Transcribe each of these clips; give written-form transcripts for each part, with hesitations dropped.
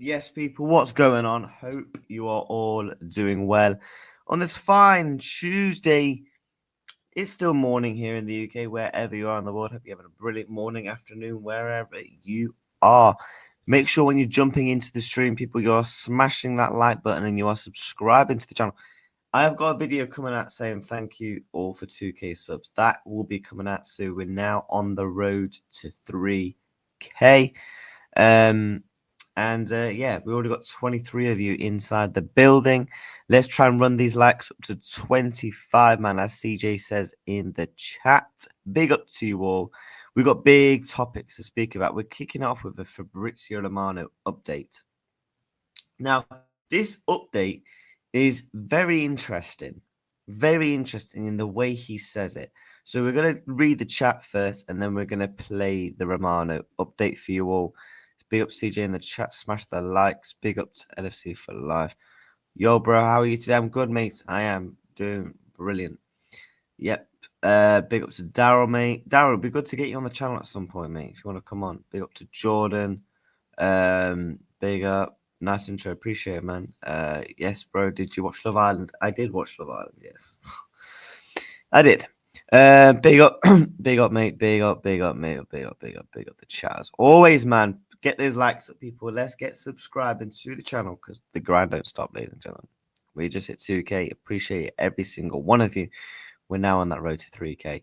Yes, people, what's going on? Hope you are all doing well. On this fine Tuesday, it's still morning here in the UK, wherever you are in the world. Hope you're having a brilliant morning, afternoon, wherever you are. Make sure when you're jumping into the stream, people, you are smashing that like button and you are subscribing to the channel. I have got a video coming out saying thank you all for 2K subs. That will be coming out soon. We're now on the road to 3K. Yeah, we already got 23 of you inside the building. Let's try and run these likes up to 25, man, as CJ says in the chat. Big up to you all. We've got big topics to speak about. We're kicking off with a Fabrizio Romano update. Now, this update is very interesting in the way he says it. So we're going to read the chat first, and then we're going to play the Romano update for you all. Big up CJ in the chat. Smash the likes. Big up to LFC for life. Yo, bro, how are you today? I'm good, mate. I am doing brilliant. Yep. Big up to Daryl, mate. Daryl, it'd be good to get you on the channel at some point, mate, if you want to come on. Big up to Jordan. Big up. Nice intro. Appreciate it, man. Yes, bro. Did you watch Love Island? I did watch Love Island, yes. I did. Big up. Big up, mate. Big up, mate. Big up the chat. As always, man. Get those likes up, people. Let's get subscribing to the channel because the grind don't stop, ladies and gentlemen. We just hit 2K. Appreciate every single one of you. We're now on that road to 3K.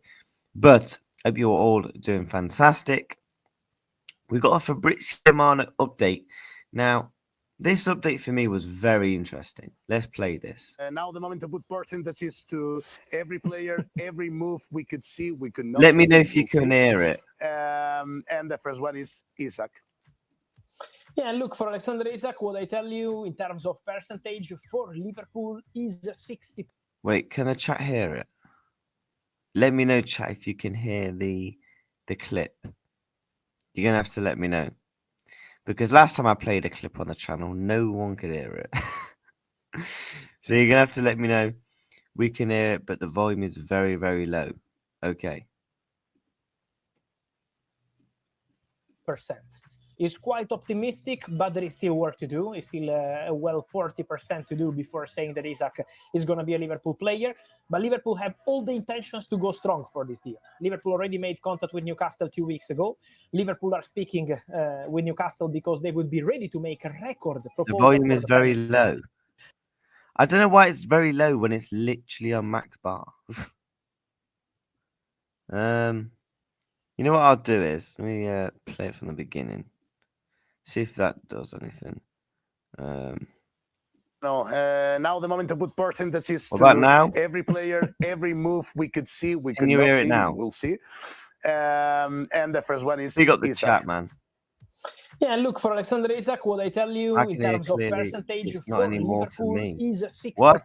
But I hope you're all doing fantastic. We've got a Fabrizio Romano update. Now, this update for me was very interesting. Let's play this. Now the moment of good percentages to every player, every move we could see, we could not. Let me know if you can hear it. And the first one is Isak. Yeah, look, for Alexander Isak, what I tell you in terms of percentage for Liverpool is 60%. Wait, can the chat hear it? Let me know, chat, if you can hear the clip. You're going to have to let me know. Because last time I played a clip on the channel, no one could hear it. So you're going to have to let me know. We can hear it, but the volume is very, very low. Okay. Is quite optimistic, but there is still work to do. It's still well 40% to do before saying that Isak is going to be a Liverpool player. But Liverpool have all the intentions to go strong for this deal. Liverpool already made contact with Newcastle 2 weeks ago. Liverpool are speaking with Newcastle because they would be ready to make a record proposal. The volume is very low. I don't know why it's very low when it's literally on max bar. You know what I'll do is, let me play it from the beginning. See if that does anything. Now the moment of good percentages what about to now? Every player, every move we could see, we Can could you not hear see. it now? We'll see. And the first one is Big up the Isak. chat, man. Yeah, look, for Alexander Isak, what I tell you in terms of percentage it's not for anymore for Liverpool me. is 60%. What?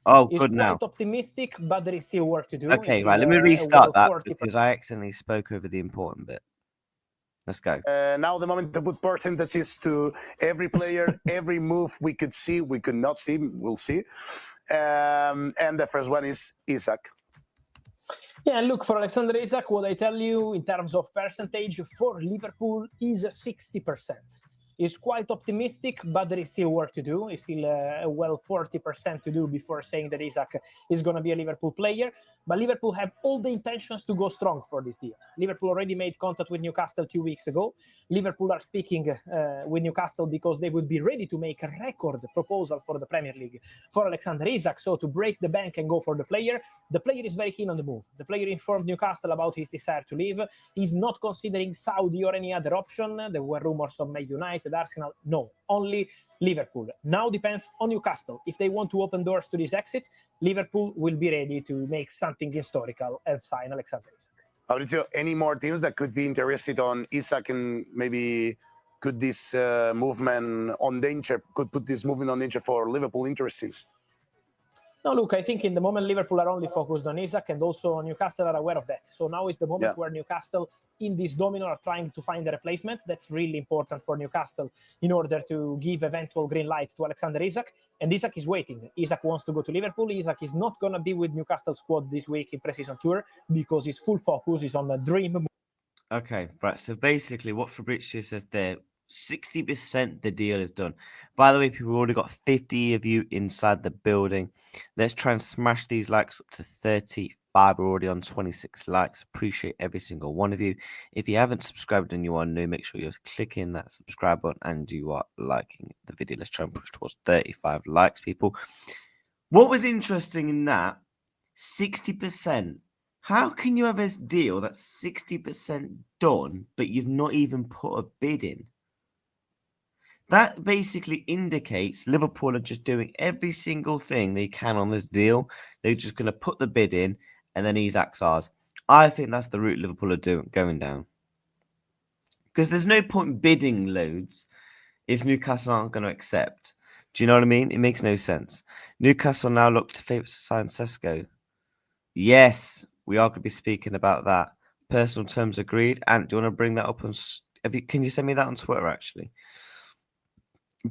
Oh, Is good now. quite optimistic, but there is still work to do. Okay, right. Let me restart that because I accidentally spoke over the important bit. Let's go. Now the moment of good percentages to every player, every move we could see, we could not see. We'll see. And the first one is Isak. Yeah, look, for Alexander Isak, what I tell you in terms of percentage for Liverpool is 60%. is quite optimistic, but there is still work to do. It's still 40% to do before saying that Isak is going to be a Liverpool player. But Liverpool have all the intentions to go strong for this deal. Liverpool already made contact with Newcastle 2 weeks ago. Liverpool are speaking with Newcastle because they would be ready to make a record proposal for the Premier League for Alexander Isak. So to break the bank and go for the player is very keen on the move. The player informed Newcastle about his desire to leave. He's not considering Saudi or any other option. There were rumors of Man United, Arsenal. No, only Liverpool. Now depends on Newcastle. If they want to open doors to this exit, Liverpool will be ready to make something historical and sign Alexander Isak. Mauricio, any more teams that could be interested on Isak, and maybe could this movement on danger, could put this movement on danger for Liverpool interests? No, look, I think in the moment Liverpool are only focused on Isak, and also Newcastle are aware of that. So now is the moment where Newcastle in this domino are trying to find a replacement. That's really important for Newcastle in order to give eventual green light to Alexander Isak. And Isak is waiting. Isak wants to go to Liverpool. Isak is not going to be with Newcastle squad this week in pre-season tour because his full focus is on the dream. Okay, right. So basically what Fabrizio says there, 60% the deal is done. By the way, people, we've already got 50 of you inside the building. Let's try and smash these likes up to 35. We're already on 26 likes. Appreciate every single one of you. If you haven't subscribed and you are new, make sure you're clicking that subscribe button and you are liking the video. Let's try and push towards 35 likes, people. What was interesting in that, 60%. How can you have a deal that's 60% done, but you've not even put a bid in? That basically indicates Liverpool are just doing every single thing they can on this deal. They're just going to put the bid in, and then Isak's ours. I think that's the route Liverpool are going down. Because there's no point bidding loads if Newcastle aren't going to accept. Do you know what I mean? It makes no sense. Newcastle now look to favour to sign Sesko. Yes, we are going to be speaking about that. Personal terms agreed. Ant, do you want to bring that up on? Can you send me that on Twitter? Actually,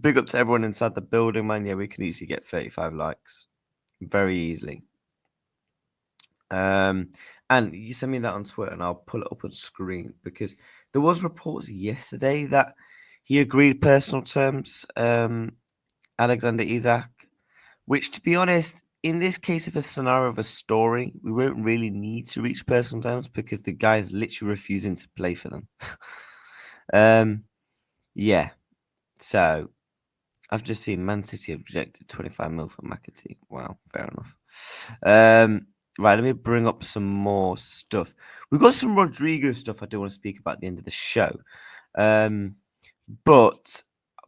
big up to everyone inside the building, man. Yeah, we can easily get 35 likes, very easily. And you send me that on Twitter, and I'll pull it up on screen because there was reports yesterday that he agreed personal terms. Alexander Isak, which, to be honest, in this case of a scenario of a story, we won't really need to reach personal terms because the guy is literally refusing to play for them. Yeah. So I've just seen Man City have rejected 25 mil for McAtee. Wow, fair enough. Right, let me bring up some more stuff. We've got some Rodrigo stuff I do want to speak about at the end of the show. But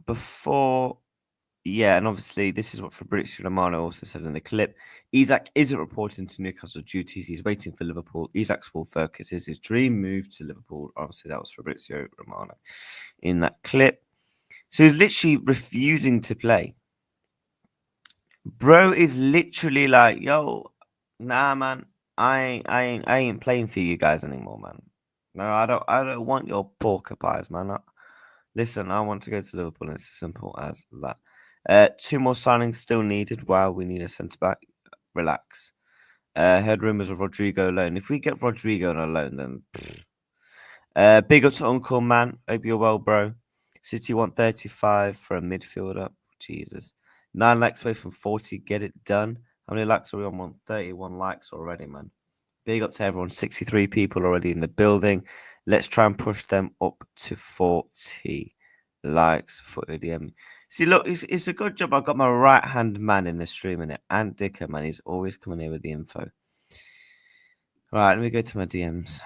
before... Yeah, and obviously this is what Fabrizio Romano also said in the clip. Isak isn't reporting to Newcastle duties. He's waiting for Liverpool. Isak's full focus is his dream move to Liverpool. Obviously, that was Fabrizio Romano in that clip. So he's literally refusing to play. Bro is literally like, yo, nah, man, I ain't playing for you guys anymore, man. No, I don't want your porker pies, man. Listen, I want to go to Liverpool, and it's as simple as that. 2 more signings still needed. Wow, we need a centre-back. Relax. Heard rumours of Rodrigo loan. If we get Rodrigo on a loan, then... big up to Uncle Man. Hope you're well, bro. City want 35 for a midfielder. Jesus. 9 likes away from 40. Get it done. How many likes are we on? 31 likes already, man. Big up to everyone. 63 people already in the building. Let's try and push them up to 40 likes for ODM. See, look, it's a good job. I've got my right-hand man in the stream, and Ant Dicker, man. He's always coming here with the info. Right, let me go to my DMs.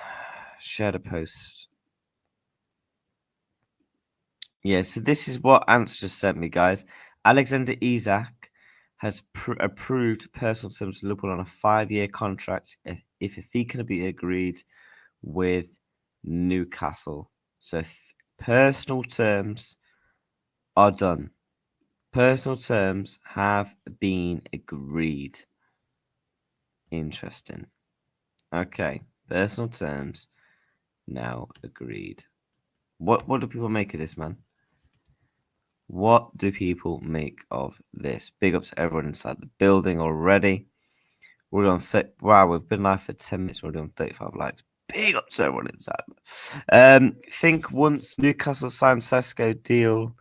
Share the post. Yeah, so this is what Ant's just sent me, guys. Alexander Isak has approved personal terms to Liverpool on a 5-year contract if a fee can be agreed with Newcastle. So personal terms are done. Personal terms have been agreed. Interesting. Okay, personal terms now agreed. What do people make of this, man? What do people make of this? Big up to everyone inside the building already. We're on wow, we've been live for 10 minutes. We're on 35 likes. Big up to everyone inside. Think once Newcastle signed Sesko deal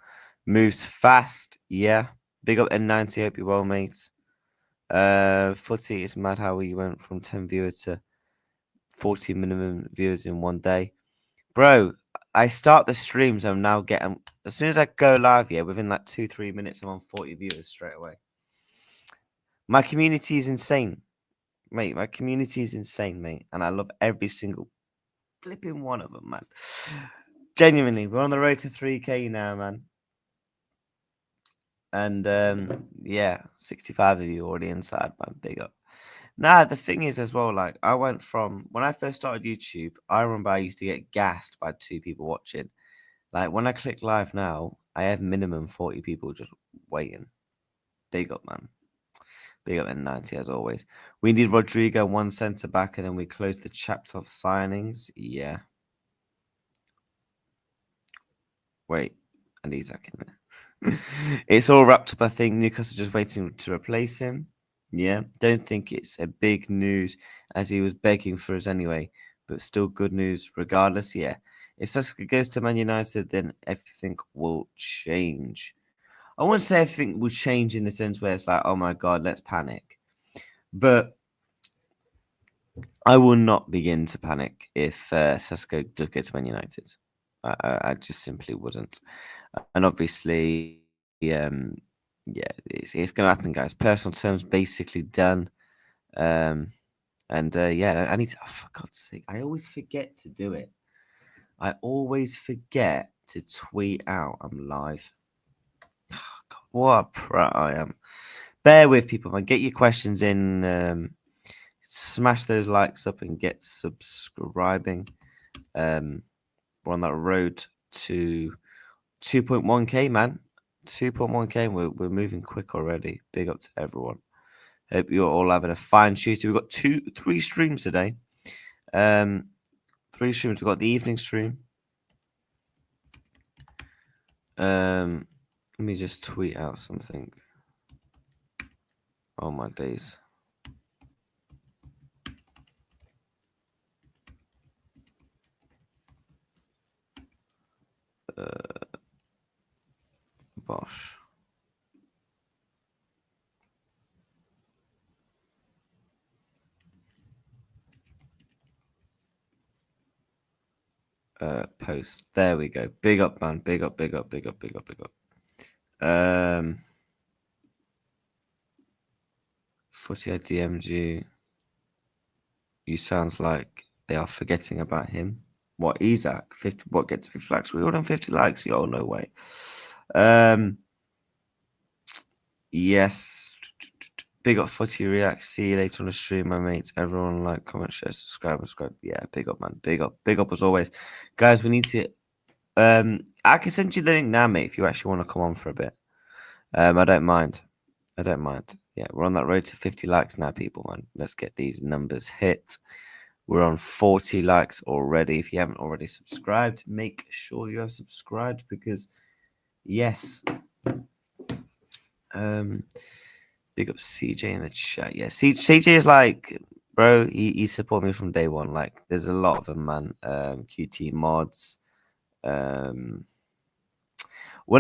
Moves fast. Yeah. Big up N90. Hope you're well, mates. Footy, it's mad how we went from 10 viewers to 40 minimum viewers in one day. Bro, I start the streams. I'm now getting, as soon as I go live here, within like 2-3 minutes, I'm on 40 viewers straight away. My community is insane, mate. My community is insane, mate. And I love every single flipping one of them, man. Genuinely, we're on the road to 3K now, man. And yeah, 65 of you already inside, man. Big up. Nah, the thing is as well, like I went from when I first started YouTube, I remember I used to get gassed by 2 people watching. Like when I click live now, I have minimum 40 people just waiting. Big up, man. Big up N90 as always. We need Rodrigo, 1 centre back, and then we close the chapter of signings. Yeah. Wait, and Isak in there. It's all wrapped up, I think. Newcastle just waiting to replace him. Yeah, don't think it's a big news as he was begging for us anyway, but still good news regardless. Yeah, if Saka goes to Man United, then everything will change. I wouldn't say everything will change in the sense where it's like, oh my God, let's panic. But I will not begin to panic if Saka does go to Man United. I just simply wouldn't. And obviously, yeah, it's going to happen, guys. Personal terms basically done. Yeah, I need to, oh, for God's sake, I always forget to do it. I always forget to tweet out I'm live. Oh, God, what a prat I am. Bear with people, man. Get your questions in. Smash those likes up and get subscribing. We're on that road to 2.1k, man. 2.1k. We're moving quick already. Big up to everyone. Hope you're all having a fine Tuesday. We've got 3 streams today. 3 streams. We've got the evening stream. Let me just tweet out something. Oh my days. Bosh. Post. There we go. Big up, man. Big up, big up, big up, big up, big up. Footy, I DM'd you. You sounds like they are forgetting about him. What, Isak? 50, what gets 50 likes? We all done 50 likes? Yo, no way. Yes. Big up Footy React. See you later on the stream, my mates. Everyone like, comment, share, subscribe. Yeah, big up, man. Big up as always. Guys, we need to I can send you the link now, mate, if you actually want to come on for a bit. I don't mind. Yeah, we're on that road to 50 likes now, people, man. Let's get these numbers hit. We're on 40 likes already. If you haven't already subscribed, make sure you have subscribed because, yes. Big up CJ in the chat. Yeah, CJ is like, bro, he supported me from day one. Like, there's a lot of them, man. QT mods. When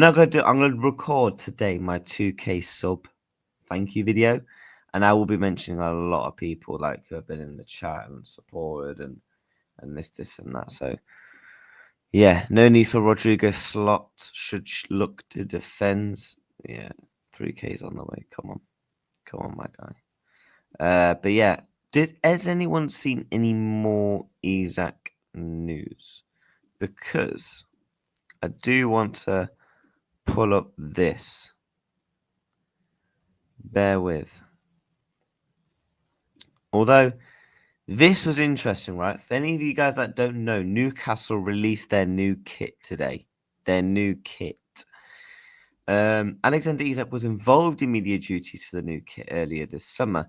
I'm gonna record today my 2K sub thank you video, and I will be mentioning a lot of people like who have been in the chat and supported and this and that. So yeah, no need for Rodrigo slot. Should look to defend. Yeah, 3K's on the way. Come on, my guy. But yeah, has anyone seen any more Isak news? Because I do want to pull up this. Bear with. Although this was interesting, right? For any of you guys that don't know, Newcastle released their new kit today. Their new kit. Alexander Isak was involved in media duties for the new kit earlier this summer.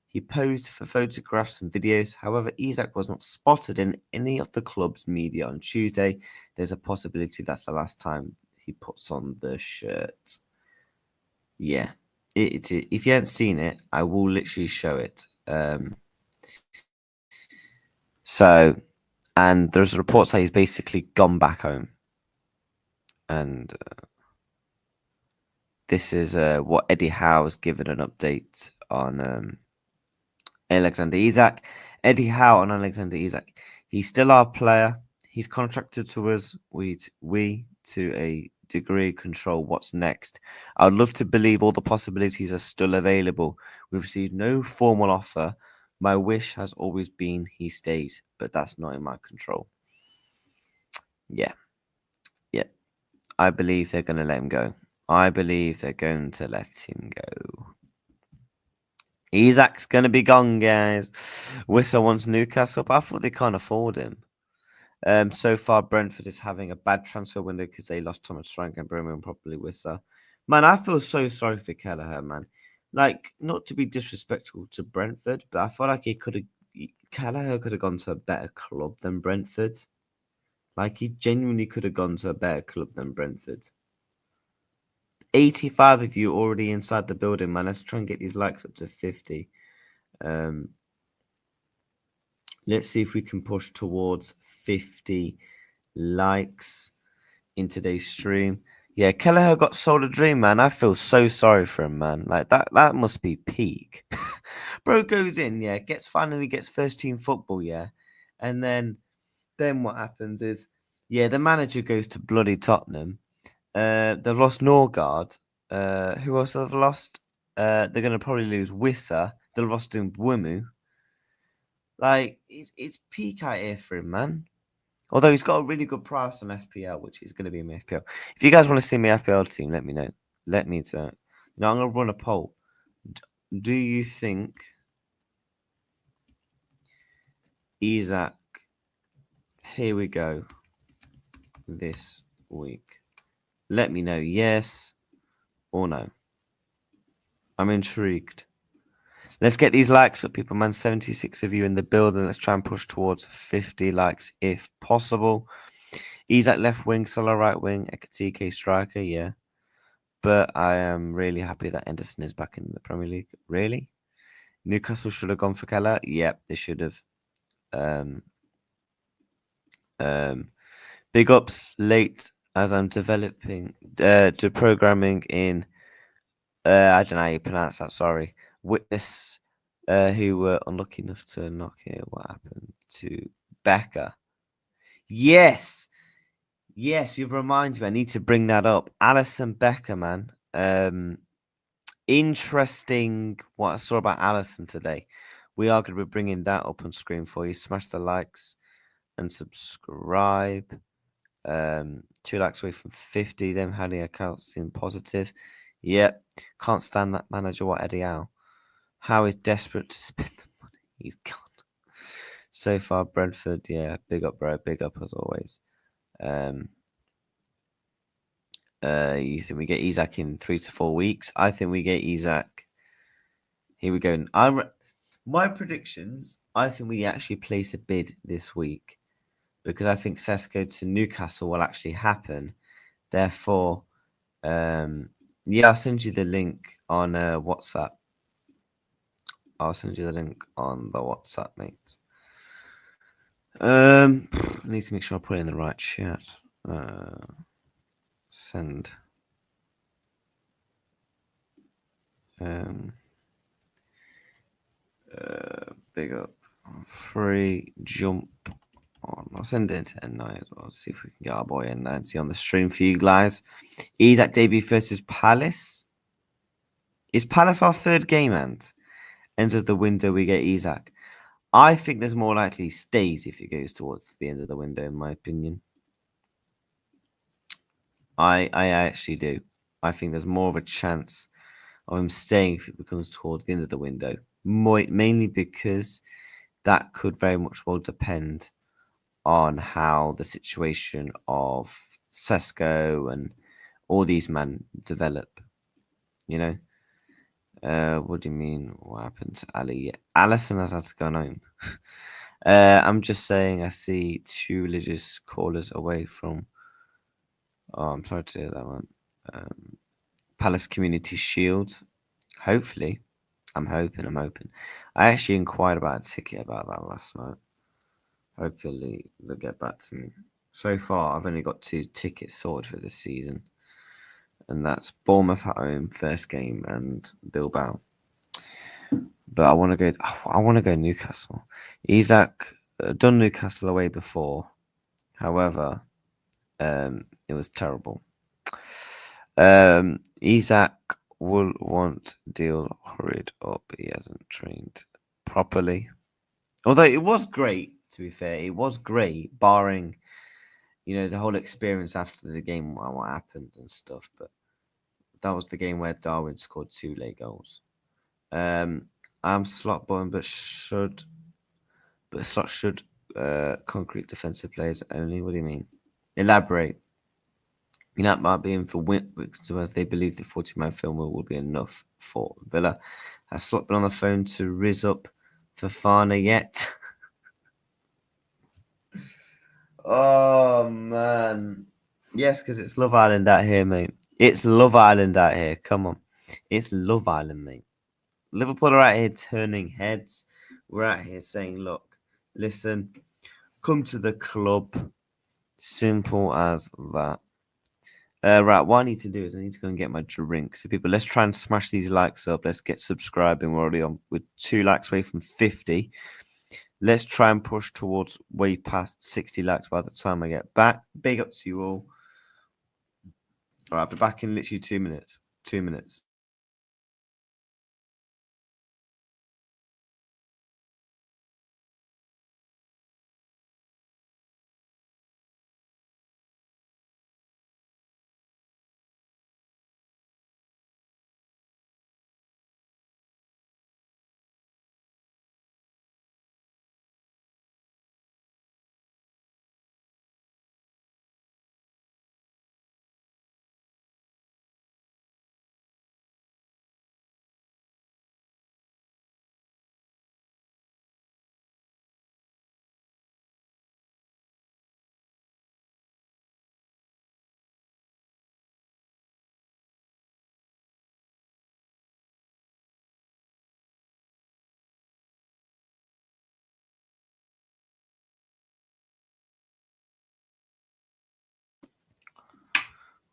He posed for photographs and videos. However, Isak was not spotted in any of the club's media on Tuesday. There's a possibility that's the last time he puts on the shirt. Yeah. If you haven't seen it, I will literally show it. So, and there's reports that he's basically gone back home. And this is what Eddie Howe has given an update on Alexander Isak. Eddie Howe on Alexander Isak. He's still our player. He's contracted to us. We to a degree control what's next. I would love to believe all the possibilities are still available. We've received no formal offer. My wish has always been he stays, but that's not in my control. Yeah. I believe they're going to let him go. I believe they're going to let him go. Isak's going to be gone, guys. Wissa wants Newcastle, but I thought they can't afford him. So far, Brentford is having a bad transfer window because they lost Thomas Frank and Bremer and probably Wissa. Man, I feel so sorry for Kelleher, man. Like, not to be disrespectful to Brentford, but I feel like Kelleher could have gone to a better club than Brentford. Like, he genuinely could have gone to a better club than Brentford. 85 of you already inside the building, man. Let's try and get these likes up to 50. Let's see if we can push towards 50 likes in today's stream. Yeah, Kelleher got sold a dream, man. I feel so sorry for him, man. Like, that must be peak. Bro goes in, yeah, finally gets first team football, yeah. And then what happens is, yeah, the manager goes to bloody Tottenham. They've lost Norgard. Who else have lost? They're going to probably lose Wissa. They've lost Mbumu. Like, it's peak out here for him, man. Although he's got a really good price on FPL, which is going to be my FPL. If you guys want to see my FPL team, let me know. Let me know. I'm going to run a poll. Do you think Isak, here we go, this week? Let me know yes or no. I'm intrigued. Let's get these likes up, people, man. 76 of you in the building. Let's try and push towards 50 likes if possible. Isak left wing, Salah right wing, Ekatike striker, yeah. But I am really happy that Henderson is back in the Premier League. Really? Newcastle should have gone for Keller? Yep, they should have. Big ups late as I'm developing to programming in I don't know how you pronounce that, sorry. Witness who were unlucky enough to knock it. What happened to Becker? Yes, you've reminded me. I need to bring that up. Allison Becker, man. Interesting what I saw about Allison today. We are going to be bringing that up on screen for you. Smash the likes and subscribe. 2 likes away from 50. Them having accounts seem positive. Yep. Can't stand that manager. What Eddie Howe? Howe is desperate to spend the money. He's gone. So far, Brentford, yeah. Big up, bro. Big up as always. You think we get Isak in 3 to 4 weeks? I think we get Isak. Here we go. My predictions, I think we actually place a bid this week because I think Sesko to Newcastle will actually happen. Therefore, yeah, I'll send you the link on WhatsApp. I'll send you the link on the WhatsApp, mate. I need to make sure I put it in the right chat. Send. Big up. Free jump on. I'll send it to N9 as well. See if we can get our boy N9 see on the stream for you guys. Isak debut versus Palace. Is Palace our third game, and ends of the window we get Isak? I think there's more likely he stays if it goes towards the end of the window, in my opinion. I actually do. I think there's more of a chance of him staying if it becomes towards the end of the window. Mainly because that could very much well depend on how the situation of Sesko and all these men develop. You know? What do you mean? What happened to Ali? Yeah. Allison has had to go home. I'm just saying I see 2 religious callers away from... Oh, I'm sorry to hear that one. Palace Community Shield. Hopefully. I'm hoping. I actually inquired about a ticket about that last night. Hopefully they'll get back to me. So far, I've only got 2 tickets sorted for this season. and that's Bournemouth at home, first game, and Bilbao. But I want to go Newcastle. Isak done Newcastle away before. However, it was terrible. Isak will want deal hurried up. He hasn't trained properly. Although it was great, to be fair, it was great, barring, the whole experience after the game, what happened and stuff. But that was the game where Darwin scored 2 late goals. I'm slot button, but slot should concrete defensive players only. What do you mean? Elaborate. That might be in for Wintwicks to us. They believe the 40-man film will be enough for Villa. Has Slot been on the phone to Riz up for Fana yet? Oh, man. Yes, because it's Love Island out here, mate. It's Love Island out here. Come on. It's Love Island, mate. Liverpool are out here turning heads. We're out here saying, look, listen, come to the club. Simple as that. Right, what I need to do is I need to go and get my drink. So, people, let's try and smash these likes up. Let's get subscribing. We're already on with 2 likes away from 50. Let's try and push towards way past 60 likes by the time I get back. Big up to you all. All right, I'll be back in literally 2 minutes. 2 minutes.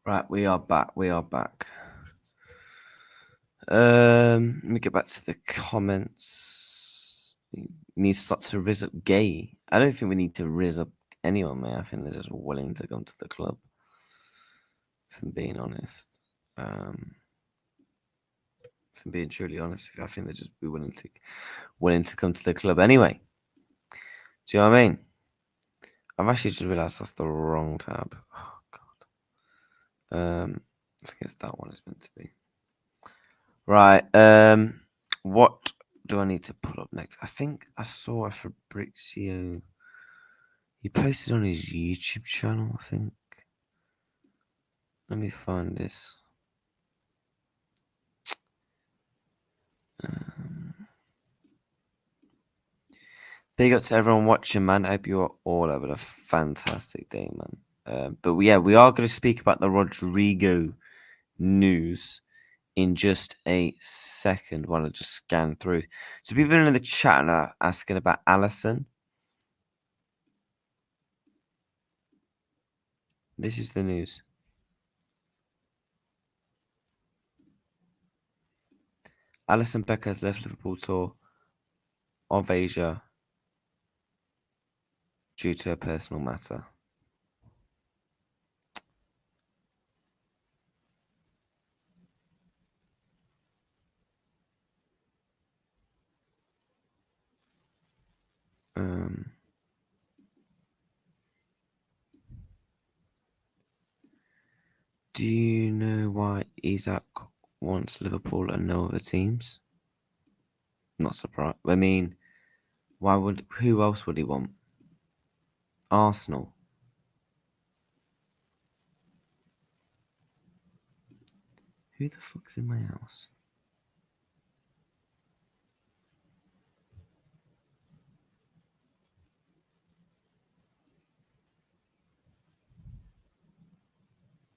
Right, we are back. Let me get back to the comments. Need to start to rizz up Gay. I don't think we need to rizz up anyone, man. I think they're just willing to come to the club. If I'm being honest. If I'm being truly honest, I think they're just willing to come to the club anyway. Do you know what I mean? I've actually just realised that's the wrong tab. Oh god. I think it's that one it's meant to be. Right. What do I need to put up next? I think I saw a Fabrizio. He posted on his YouTube channel, I think. Let me find this. Big up to everyone watching, man. I hope you are all having a fantastic day, man. But we are going to speak about the Rodrigo news in just a second while I just scan through. So people in the chat are asking about Allison. This is the news. Allison Becker has left Liverpool tour of Asia due to a personal matter. Do you know why Isak wants Liverpool and no other teams? Not surprised. I mean, who else would he want? Arsenal. Who the fuck's in my house?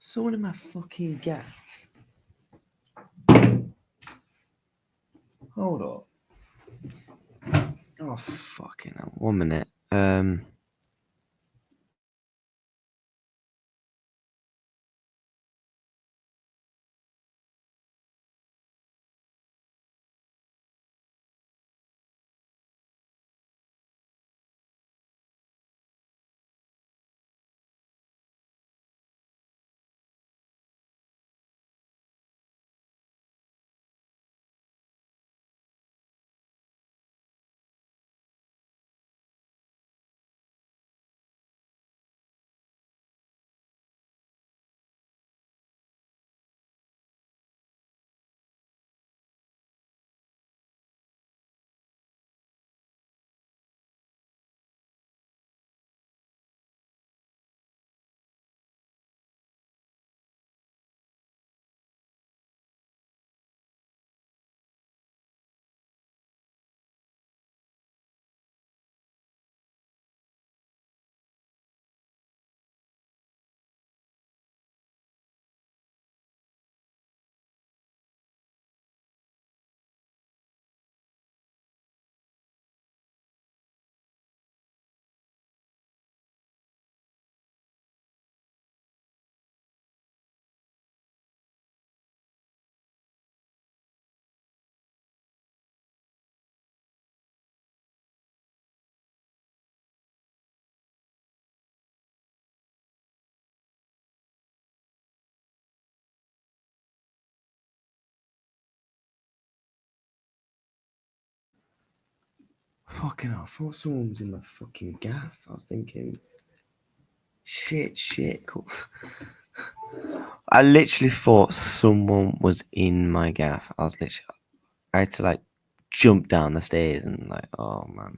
Someone in my fucking gaff. Hold up. Oh, fucking hell. 1 minute. Fucking hell, I thought someone was in my fucking gaff. I was thinking, shit, cool. I literally thought someone was in my gaff. I had to like jump down the stairs and like, oh man.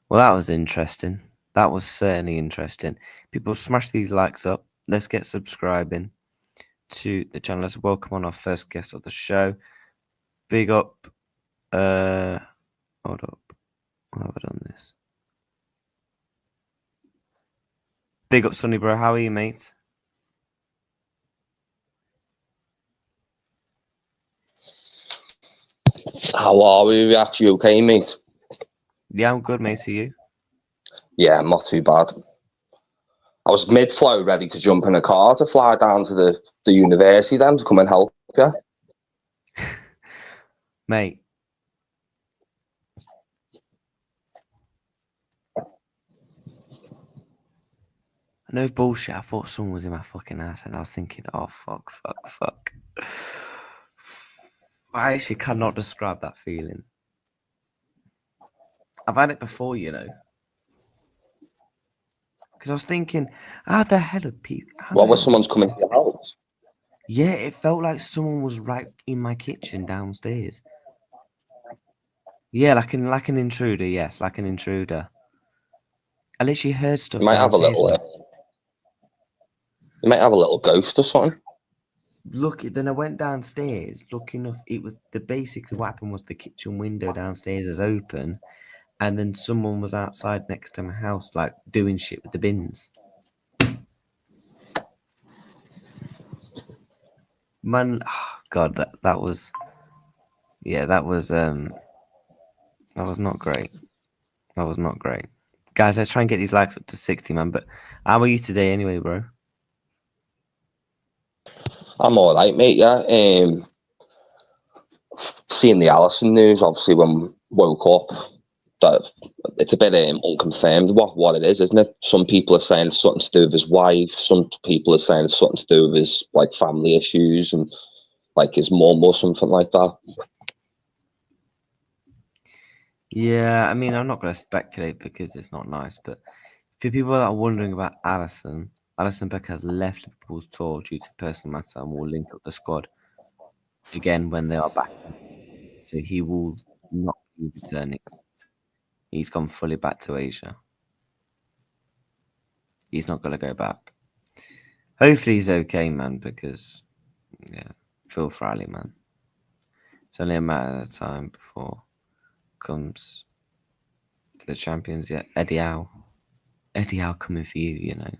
Well, that was interesting. That was certainly interesting. People smash these likes up. Let's get subscribing to the channel. Let's welcome on our first guest of the show. Big up. Hold up. How have I done this? Big up, Sonny bro. How are you, mate? How are we? React? You okay, mate? Yeah, I'm good, mate. Are you? Yeah, not too bad. I was mid-flow ready to jump in a car to fly down to the university then to come and help you. Mate. I know it's bullshit. I thought someone was in my fucking ass and I was thinking, oh, fuck. I actually cannot describe that feeling. I've had it before, you know. Because I was thinking, how the hell are people... What was someone's coming to your house? Yeah, it felt like someone was right in my kitchen downstairs. Yeah, like an intruder, yes, like an intruder. I literally heard stuff You might have a downstairs. little ghost or something. Then I went downstairs looking up. It was basically what happened was the kitchen window downstairs is open, and then someone was outside next to my house, like doing shit with the bins. Man, oh God, that was not great. That was not great. Guys, let's try and get these likes up to 60, man. But how are you today anyway, bro? I'm all right, mate. Yeah. Seeing the Allison news, obviously, when we woke up, that it's a bit unconfirmed what it is, isn't it? Some people are saying it's something to do with his wife. Some people are saying it's something to do with his like family issues and like his mum or something like that. Yeah, I mean, I'm not going to speculate because it's not nice, but for people that are wondering about Allison Becker has left Liverpool's tour due to personal matter and will link up the squad again when they are back. So he will not be returning. He's gone fully back to Asia. He's not going to go back. Hopefully he's okay, man, because, yeah, feel for Ali, man. It's only a matter of time before comes to the champions. Yeah, Eddie Howe coming for you, you know.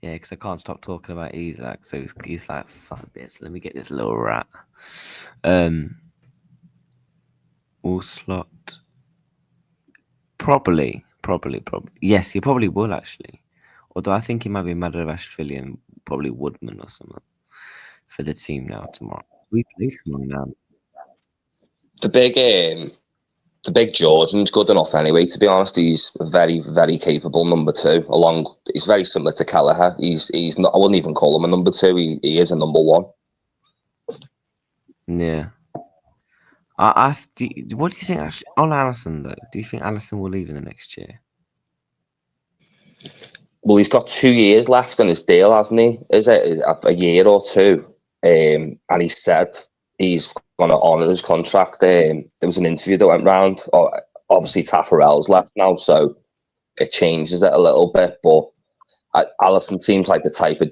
Yeah, because I can't stop talking about Isak. So he's like, fuck this. Let me get this little rat. All slot. Probably. Yes, he probably will, actually. Although I think he might be Madarashvili and probably Woodman or something for the team now tomorrow. We play someone now. The big Jordan's good enough anyway, to be honest. He's a very, very capable number two. He's very similar to Kelleher. He's not, I wouldn't even call him a number two. He is a number one. Yeah. What do you think actually on Allison though? Do you think Allison will leave in the next year? Well, he's got 2 years left on his deal, hasn't he? Is it a year or two? And he said he's going to honour his contract. There was an interview that went round. Obviously, Taffarel's left now, so it changes it a little bit. But Allison seems like the type of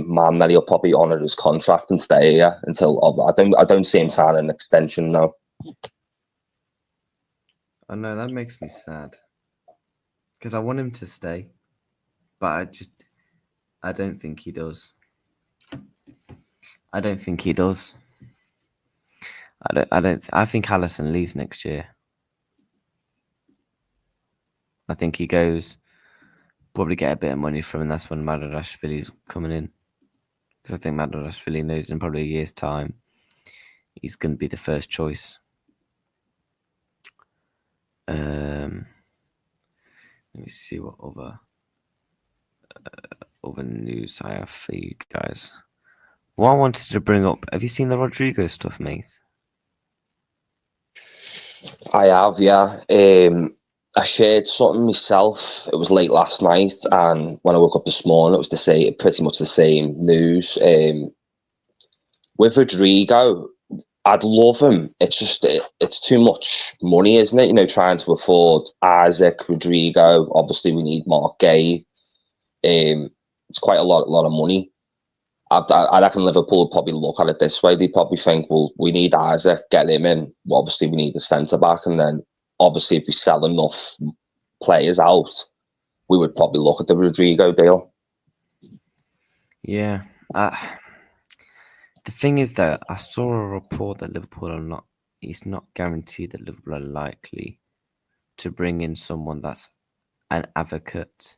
man that he'll probably honour his contract and stay here until. I don't see him signing an extension now. I know that makes me sad because I want him to stay, but I don't think he does. I think Allison leaves next year. I think he goes, probably get a bit of money from him. That's when Madarashvili's coming in. Because I think Madarashvili knows in probably a year's time, he's going to be the first choice. Let me see what other news I have for you guys. What I wanted to bring up, have you seen the Rodrigo stuff, mate? I have, yeah. I shared something myself. It was late last night, and when I woke up this morning, it was pretty much the same news. With Rodrigo, I'd love him. It's just it's too much money, isn't it? You know, trying to afford Isak, Rodrigo. Obviously, we need Mark Gay. It's quite a lot of money. I reckon Liverpool would probably look at it this way. They probably think, well, we need Isak, get him in. Well, obviously, we need the centre back, and then obviously, if we sell enough players out, we would probably look at the Rodrigo deal. Yeah. The thing is that I saw a report that Liverpool are not. It's not guaranteed that Liverpool are likely to bring in someone that's an advocate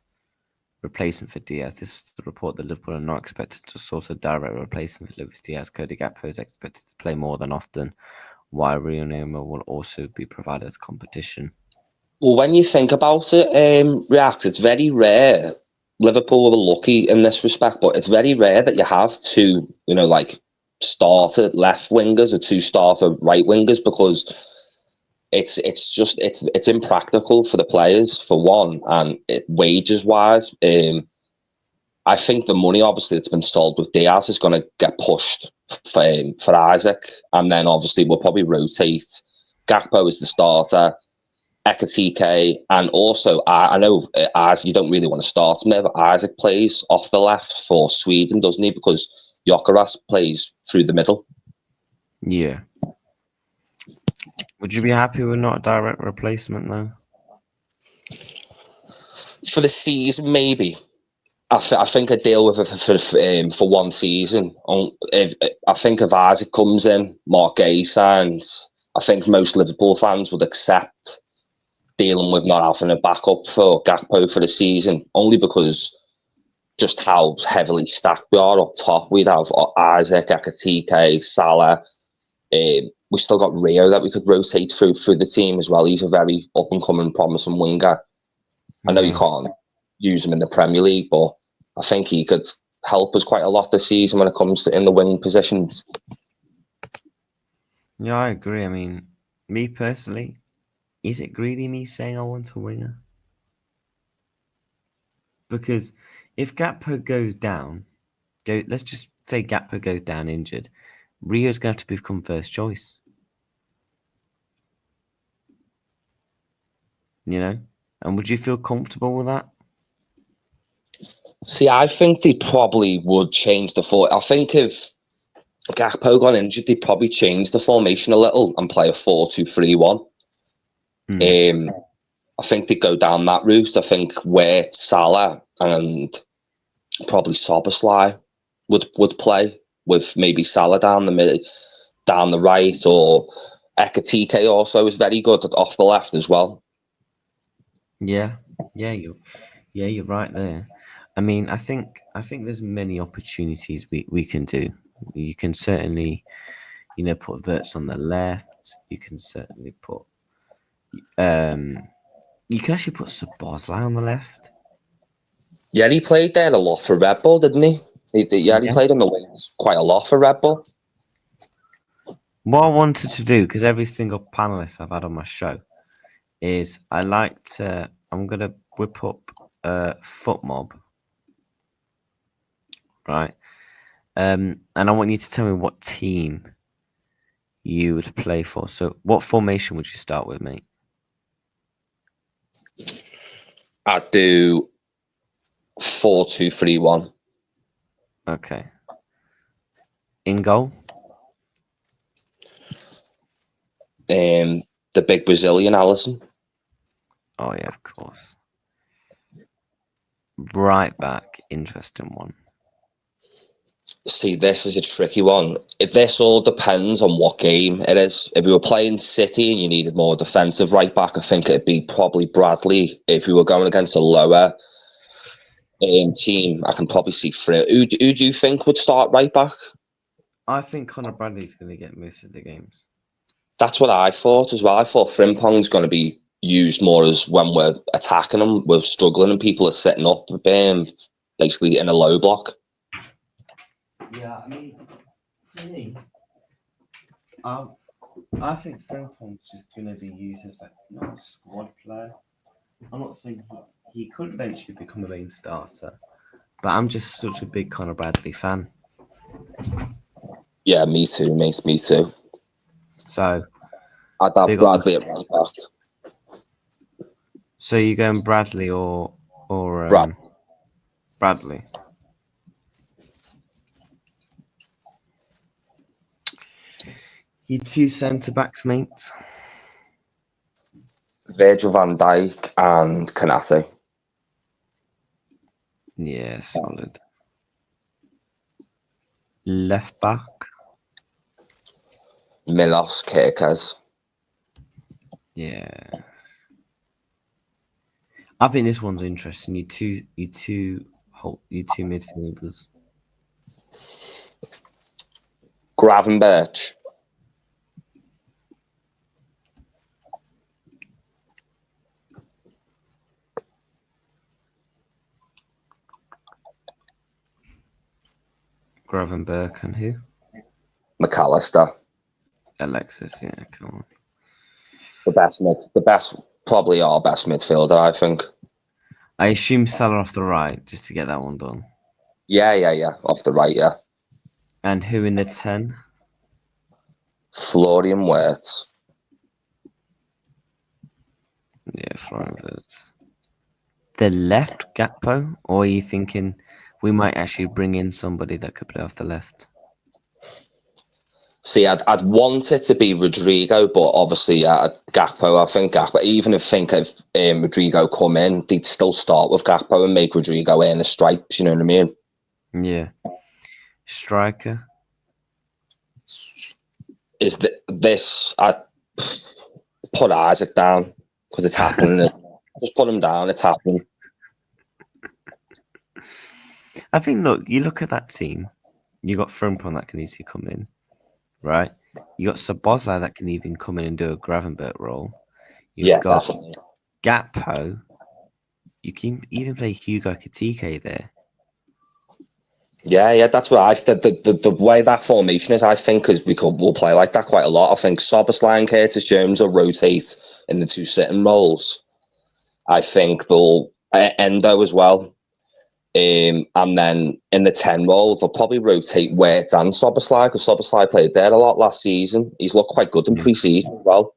replacement for Diaz. This is the report that Liverpool are not expected to source a direct replacement for Luis Diaz. Cody Gakpo is expected to play more than often, while Rio Nemo will also be provided as competition. Well, when you think about it, React, it's very rare. Liverpool were lucky in this respect, but it's very rare that you have two, like starter left wingers or two starter right wingers, because it's impractical for the players, for one, and wages wise. I think the money obviously that's been sold with Diaz is going to get pushed for Isak, and then obviously we'll probably rotate. Gakpo is the starter, Ekatike, and also I know Isaac, you don't really want to start him there, but Isak plays off the left for Sweden, doesn't he? Because Gyökeres plays through the middle. Yeah. Would you be happy with not a direct replacement though? For the season, maybe. I think I deal with it for one season. I think if Isaac comes in, Mark Gay signs, I think most Liverpool fans would accept dealing with not having a backup for Gakpo for the season, only because just how heavily stacked we are up top. We'd have Isak, Ekatike, Salah. We still got Rio that we could rotate through the team as well. He's a very up-and-coming, promising winger. I know you can't use him in the Premier League, but I think he could help us quite a lot this season when it comes to in the wing positions. Yeah, I agree. I mean, me personally, is it greedy me saying I want a winger? Because if Gakpo goes down, let's just say Gakpo goes down injured, Rio's going to have to become first choice. And would you feel comfortable with that? See, I think they probably would change the I think if Gakpo got injured, they'd probably change the formation a little and play a 4-2-3-1. I think they'd go down that route. I think where Salah and probably Szoboszlai would play, with maybe Salah down the middle, down the right, or Ekatike also is very good off the left as well. Yeah, you're right there. I mean, I think there's many opportunities we can do. You can certainly, put Wirtz on the left. You can certainly put, you can actually put Szoboszlai on the left. Yeah, he played there a lot for Red Bull, didn't he? He played on the wings quite a lot for Red Bull. What I wanted to do, because every single panelist I've had on my show, is I'm going to whip up Foot Mob, right? And I want you to tell me what team you would play for. So what formation would you start with, mate? I'd do 4-2-3-1. Okay. In goal? The big Brazilian, Allison. Oh, yeah, of course. Right back, interesting one. See, this is a tricky one. This all depends on what game it is. If we were playing City and you needed more defensive right back, I think it'd be probably Bradley. If we were going against a lower team, I can probably see Fred. Who do you think would start right back? I think Conor Bradley's going to get most of the games. That's what I thought as well. I thought Frimpong's going to be used more as when we're attacking them, we're struggling and people are setting up, basically in a low block. Yeah, I mean, for me, I think Frimpong's just going to be used as like not a squad player. I'm not saying he could eventually become a main starter, but I'm just such a big Conor Bradley fan. Yeah, me too, mate. Me too. So I'd have big up Bradley at my right back. So you going Bradley or Brad. Bradley? You two centre backs, mates. Virgil van Dijk and Kanate. Yeah, solid. Left back. Milos Kerkez. Yeah. I think this one's interesting. You two midfielders. Gravenberch. Gravenberch and who? McAllister. Alexis, yeah, come on. The best, probably our best midfielder, I think. I assume Salah off the right, just to get that one done. Yeah. Off the right, yeah. And who in the 10? Florian Wirtz. Yeah, Florian Wirtz. The left, Gakpo? Or are you thinking we might actually bring in somebody that could play off the left? See, I'd want it to be Rodrigo, but obviously Gakpo. I think Gakpo. Even if Rodrigo come in, they'd still start with Gakpo and make Rodrigo earn the stripes. You know what I mean? Yeah. Striker. Is this? I put Isaac down because it's happening. Just put him down. It's happening. I think. Look, you look at that team. You got Frimpong that can easily come in, right? You got Szoboszlai that can even come in and do a Gravenberch role. You've got Definitely. Gakpo. You can even play Hugo Ekitike there. Yeah, that's what the way that formation is, I think, is we'll play like that quite a lot. I think Szoboszlai and Curtis Jones will rotate in the two sitting roles. I think they'll Endo as well. And then in the 10 role, they'll probably rotate Wirtz and Szoboszlai because Szoboszlai played there a lot last season. He's looked quite good in pre-season as well.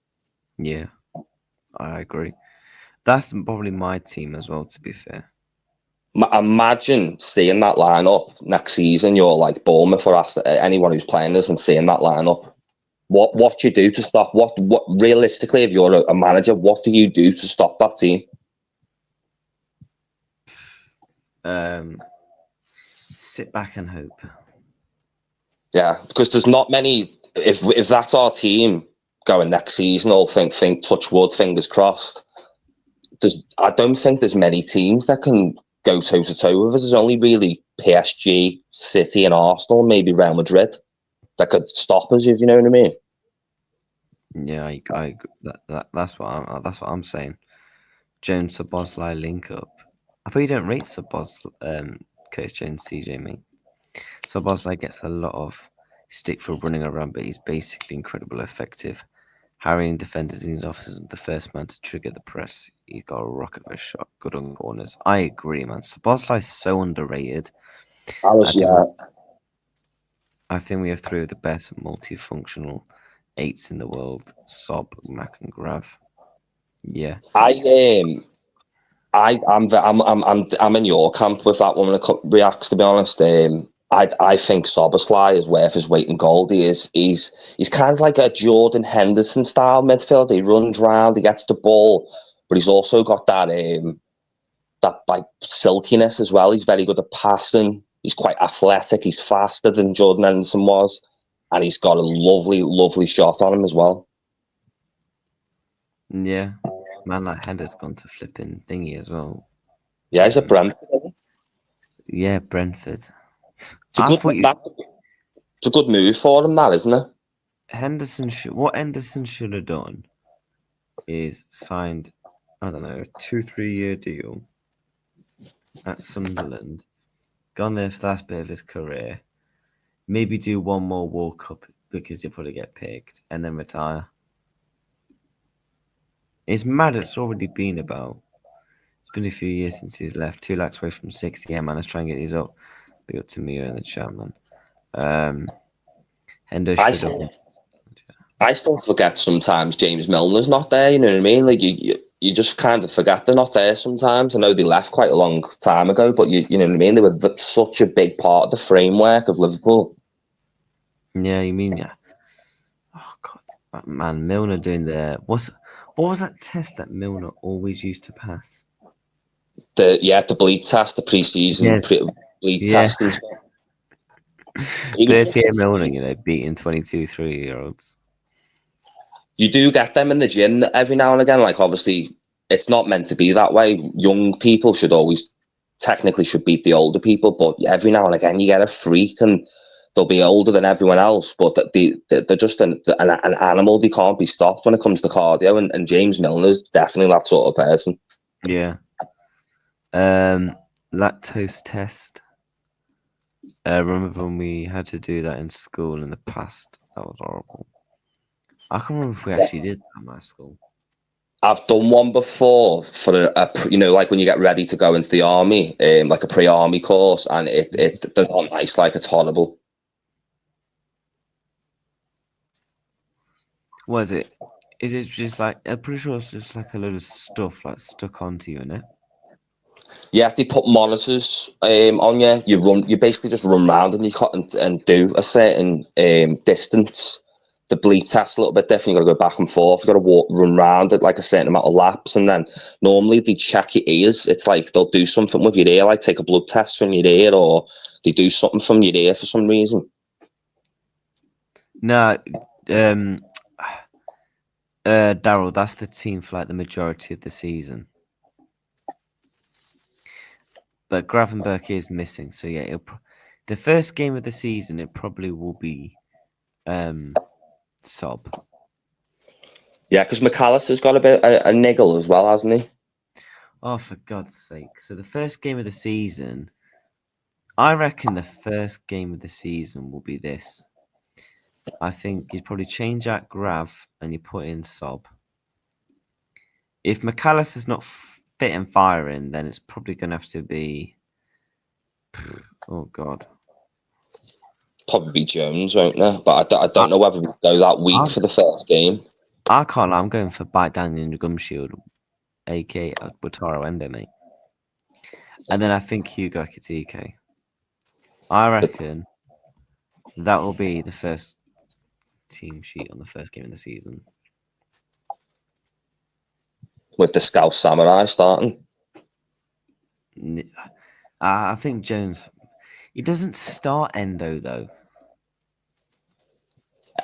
Yeah, I agree. That's probably my team as well, to be fair. Imagine seeing that lineup next season. You're like Bournemouth or anyone who's playing us and seeing that lineup. What do you do to stop? What realistically, if you're a manager, what do you do to stop that team? Sit back and hope. Yeah, because there's not many. If that's our team going next season, I'll think touch wood, fingers crossed. I don't think there's many teams that can go toe to toe with us. There's only really PSG, City, and Arsenal, maybe Real Madrid, that could stop us. If you know what I mean. Yeah, I that's what I'm saying. Jones Szoboszlai link up. I thought you don't rate Szoboszlai, Curtis Jones, CJ, mate. Szoboszlai gets a lot of stick for running around, but he's basically incredibly effective. Harrying defenders in his office is the first man to trigger the press. He's got a rocket of a shot, good on corners. I agree, man. Szoboszlai is so underrated. I think we have three of the best multifunctional 8s in the world: Sob, Mac, and Grav. Yeah, I'm in your camp with that one when it reacts. To be honest, I think Szoboszlai is worth his weight in gold. He's kind of like a Jordan Henderson style midfielder. He runs round, he gets the ball, but he's also got that like silkiness as well. He's very good at passing. He's quite athletic. He's faster than Jordan Henderson was, and he's got a lovely shot on him as well. yeah. Man like Hender's gone to flipping thingy as well. Yeah, he's at Brentford. Yeah, Brentford. It's a good move for him, that, isn't it? What Henderson should have done is signed, I don't know, a 2-3 year deal at Sunderland, gone there for the last bit of his career, Maybe do one more World Cup because you'll probably get picked and then retire. It's mad. It's already been about. It's been a few years since he's left. 2 lakhs away from 60. Yeah, man. Let's try and get these up. Be up to Mia in the chat, man. Hendo I should have. still, I still forget sometimes James Milner's not there. You know what I mean? Like you just kind of forget they're not there sometimes. I know they left quite a long time ago, but you know what I mean? They were such a big part of the framework of Liverpool. Yeah, you mean yeah. Oh god, man, Milner doing the what was that test that Milner always used to pass? The bleed test, the pre-season bleed Yeah. test and stuff. 38 Milner, you know, beating 22 3-year-olds. You do get them in the gym every now and again. Like, obviously, it's not meant to be that way. Young people should always technically should beat the older people, but every now and again you get a freak and they'll be older than everyone else, but they're just an animal. They can't be stopped when it comes to cardio, and James Milner's definitely that sort of person. Yeah. Lactose test. Remember when we had to do that in school in the past? That was horrible. I can't remember if we actually did that at my school. I've done one before for you know, like when you get ready to go into the army, like a pre-army course, and they're not nice. Like, it's horrible. Was it? Is it just like? I'm pretty sure it's just like a load of stuff like stuck onto you in it. Yeah, they put monitors on you. You basically just run around and you cut and do a certain distance. The bleed test a little bit different. You got to go back and forth. You got to run around at like a certain amount of laps, and then normally they check your ears. It's like they'll do something with your ear, like take a blood test from your ear, or they do something from your ear for some reason. No, Daryl, that's the team for like the majority of the season. But Gravenberch is missing, so yeah, the first game of the season it probably will be Sob. Yeah, because McAllister's got a bit a niggle as well, hasn't he? Oh, for God's sake! So the first game of the season, I reckon the first game of the season will be this. I think you'd probably change out Grav and you put in Sob. If McAllister's not fit and firing, then it's probably going to have to be. Oh God. Probably Jones, won't there? But I don't know whether we go that week for the first game. I can't. I'm going for Bite Down in the Gum Shield, aka Wataru Endo, mate. And then I think Hugo Ekitike. I reckon that will be the first team sheet on the first game of the season. With the Scout Samurai starting. I think Jones. He doesn't start Endo though.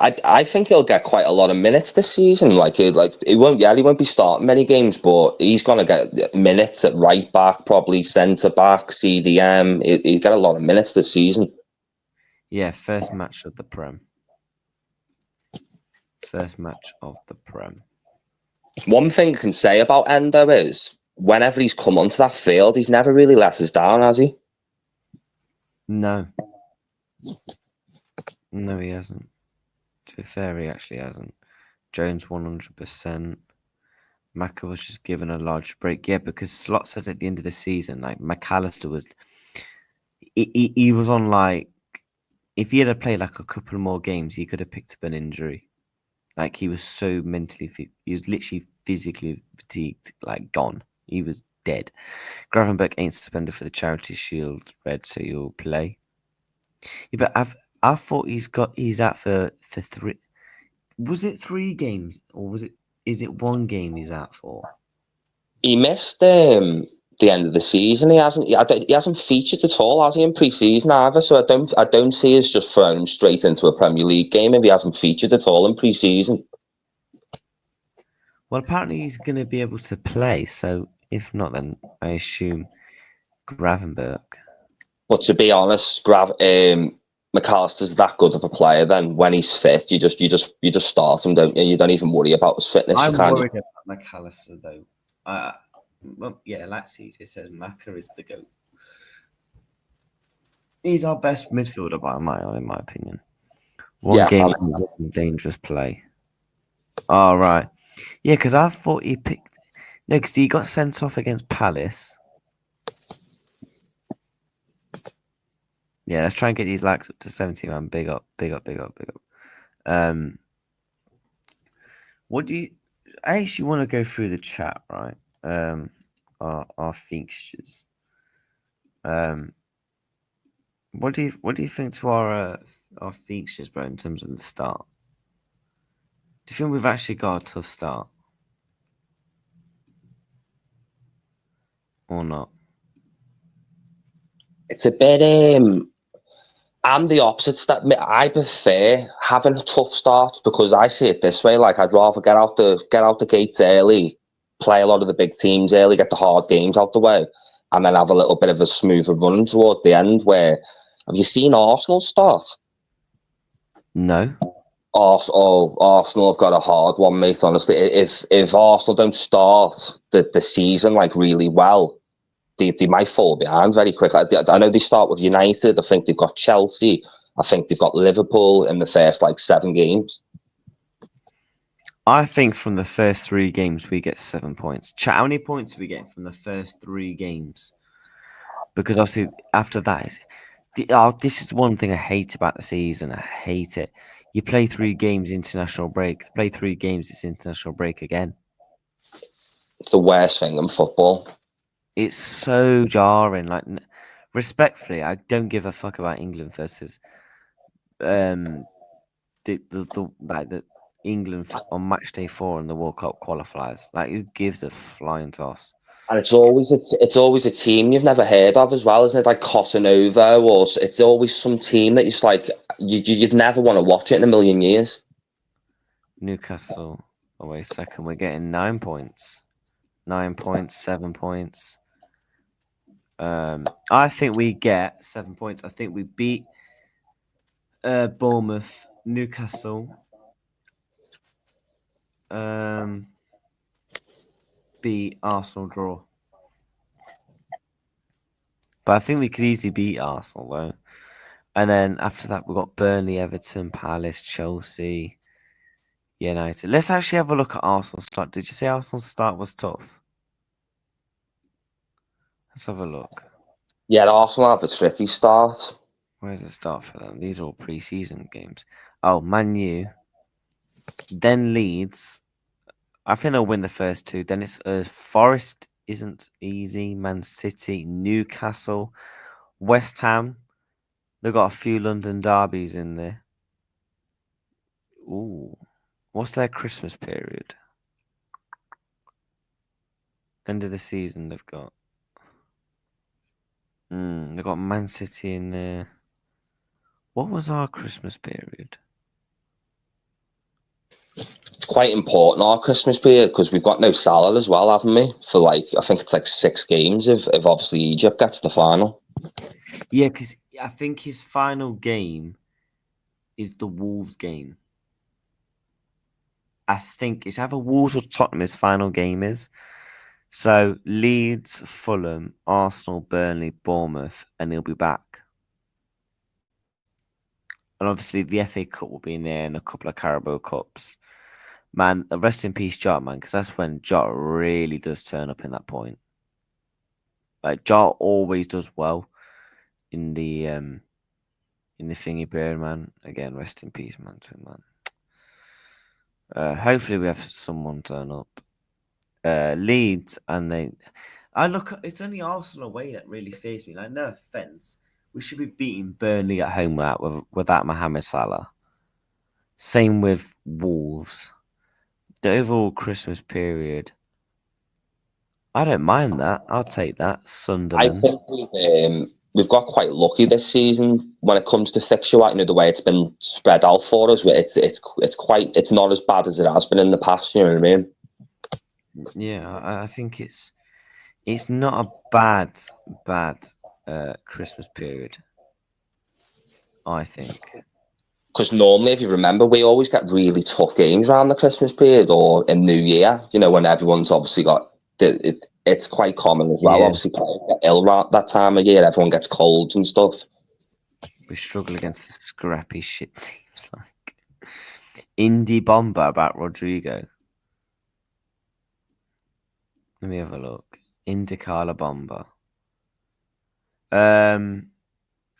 I think he'll get quite a lot of minutes this season. He won't be starting many games, but he's gonna get minutes at right back, probably centre back, CDM. He'll get a lot of minutes this season. Yeah, first match of the Prem. First match of the Prem. One thing I can say about Endo is whenever he's come onto that field, he's never really let us down, has he? No. No, he hasn't. To be fair, he actually hasn't. Jones 100%. Maka was just given a large break. Yeah, because Slot said at the end of the season, like McAllister was, he was on like, if he had played like a couple more games, he could have picked up an injury. Like he was so mentally, he was literally physically fatigued, like gone. He was dead. Gravenberch ain't suspended for the Charity Shield Red, so he'll play. Yeah, but I thought he's out for 3. Was it 3 games or is it 1 game he's out for? He missed the end of the season. He hasn't featured at all, has he, in pre-season either? So I don't see us just throwing him straight into a Premier League game if he hasn't featured at all in pre-season. Well, apparently he's going to be able to play. So if not, then I assume Gravenberch. But to be honest, McAllister's that good of a player. Then when he's fit, you just start him, don't you? You don't even worry about his fitness. I'm worried about McAllister though. Well, yeah, like CJ says, Maka is the GOAT. He's our best midfielder in my opinion. One Yeah, game and he was some dangerous play. All right. Yeah, because I thought he picked. No, because he got sent off against Palace. Yeah, let's try and get these likes up to 70, man. Big up, big up, big up, big up. What do you? I actually want to go through the chat, right? Our fixtures. What do you think to our fixtures, bro? In terms of the start, do you think we've actually got a tough start, or not? it's a bit. I'm the opposite. That I prefer having a tough start because I see it this way. Like I'd rather get out the gates early, play a lot of the big teams early, get the hard games out the way, and then have a little bit of a smoother run towards the end. Where have you seen Arsenal start? No. Arsenal have got a hard one, mate. Honestly, if Arsenal don't start the season like really well, they might fall behind very quickly. I know they start with United. I think they've got Chelsea. I think they've got Liverpool in the first 7 games. I think from the first 3 games we get 7 points. Chat, how many points are we getting from the first 3 games? Because obviously after that, this is one thing I hate about the season. I hate it. You play 3 games, international break. Play 3 games, it's international break again. It's the worst thing in football. It's so jarring. Like, respectfully, I don't give a fuck about England versus the England on match day 4 in the World Cup qualifiers. Like, who gives a flying toss? And it's always a team you've never heard of as well, isn't it? Like Cosanova, or it's always some team that it's like you'd never want to watch it in a million years. Newcastle away second. We're getting 9 points. 9 points, 7 points. I think we get 7 points. I think we beat Bournemouth, Newcastle. Beat Arsenal, draw. But I think we could easily beat Arsenal though. And then after that, we've got Burnley, Everton, Palace, Chelsea, United. Let's actually have a look at Arsenal's start. Did you say Arsenal's start was tough? Let's have a look. Yeah, Arsenal have a tricky start. Where's the start for them? These are all pre-season games. Oh, Man U. Then Leeds. I think they'll win the first 2. Then it's Forest isn't easy. Man City, Newcastle, West Ham. They've got a few London derbies in there. Ooh. What's their Christmas period? End of the season they've got. They've got Man City in there. What was our Christmas period? It's quite important, our Christmas period, because we've got no Salah as well, haven't we? For I think it's 6 games if obviously Egypt gets the final. Yeah, because I think his final game is the Wolves game. I think it's either Wolves or Tottenham his final game is. So Leeds, Fulham, Arsenal, Burnley, Bournemouth, and he'll be back. And obviously the FA Cup will be in there and a couple of Carabao Cups. Man, rest in peace, Jota, man, because that's when Jota really does turn up in that point. Like Jota always does well in the thingy period, man. Again, rest in peace, man, too, man. Hopefully we have someone turn up. Leeds, and it's only Arsenal away that really fears me. Like, no offense, we should be beating Burnley at home without Mohamed Salah. Same with Wolves. The overall Christmas period, I don't mind that. I'll take that. Sunderland. I think we've got quite lucky this season when it comes to fixture. The way it's been spread out for us. It's not as bad as it has been in the past. You know what I mean? Yeah, I think it's not a bad Christmas period. I think. Because normally, if you remember, we always get really tough games around the Christmas period or in New Year. When everyone's obviously got it's quite common as well. Yeah. Obviously, players get ill around that time of year. Everyone gets colds and stuff. We struggle against the scrappy shit teams like Indie Bomber about Rodrigo. Let me have a look. Indicala Bomber.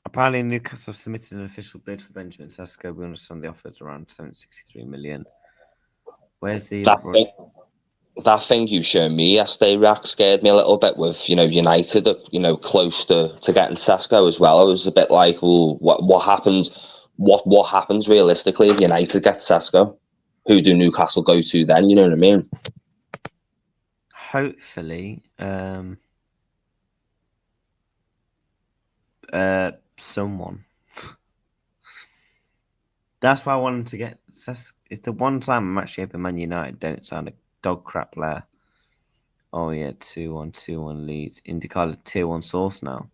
Apparently Newcastle submitted an official bid for Benjamin Sesko. We understand the offer is around 763 million. Where's the that thing you showed me yesterday, Rack, scared me a little bit with, United, close to getting Sesko as well. I was a bit like, well, what happens? What happens realistically if United get Sesko? Who do Newcastle go to then? You know what I mean? Hopefully, someone. That's why I wanted to get Sesko. It's the one time I'm actually hoping Man United don't sign a dog crap player. Oh yeah, 2-1 leads. Indicala tier 1 source now.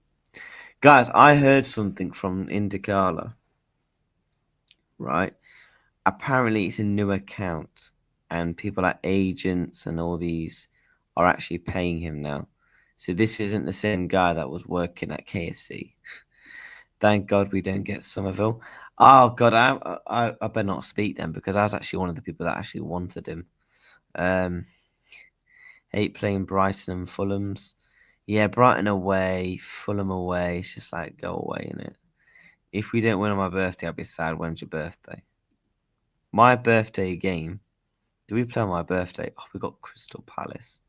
Guys, I heard something from Indicala. Right? Apparently it's a new account and people like agents and all these are actually paying him now. So this isn't the same guy that was working at KFC. Thank God we don't get Somerville. Oh God, I better not speak then because I was actually one of the people that actually wanted him. Hate playing Brighton and Fulham's. Yeah, Brighton away, Fulham away. It's just like go away, innit? If we don't win on my birthday, I'll be sad. When's your birthday? My birthday game. Do we play on my birthday? Oh, we got Crystal Palace.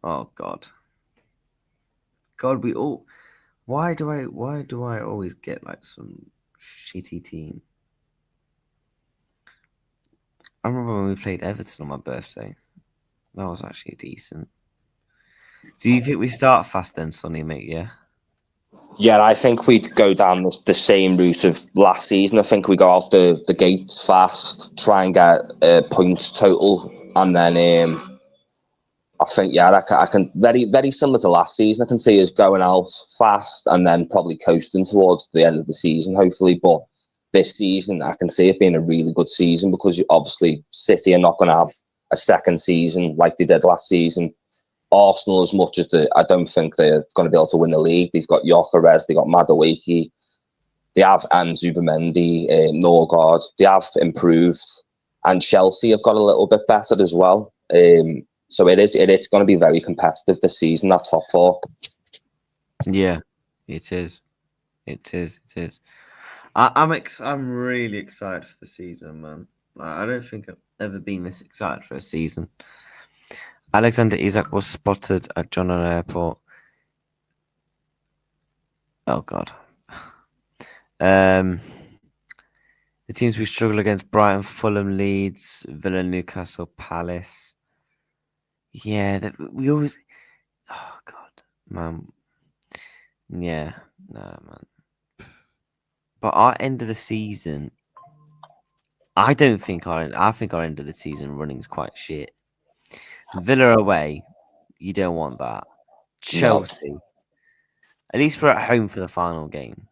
Oh God. God, we all. Why do I always get like some shitty team? I remember when we played Everton on my birthday. That was actually decent. Do you think we start fast then, Sonny, mate? Yeah. Yeah, I think we'd go down the same route of last season. I think we go out the gates fast, try and get points total, and then I think I can very very similar to last season. I can see us going out fast and then probably coasting towards the end of the season, hopefully. But this season, I can see it being a really good season because obviously City are not going to have a second season like they did last season. Arsenal, as much as I don't think they're going to be able to win the league. They've got Gyökeres, they've got Madueke, they have Zubimendi, Norgard. They have improved, and Chelsea have got a little bit better as well. So it's going to be very competitive this season. That top four. Yeah, it is. It is. I'm really excited for the season, man. I don't think I've ever been this excited for a season. Alexander Isak was spotted at John Airport. Oh God. The teams we struggle against: Brighton, Fulham, Leeds, Villa, Newcastle, Palace. Yeah, we always. Oh God, man. Yeah, no, man. But our end of the season, I think our end of the season running is quite shit. Villa away, you don't want that. Chelsea, at least we're at home for the final game.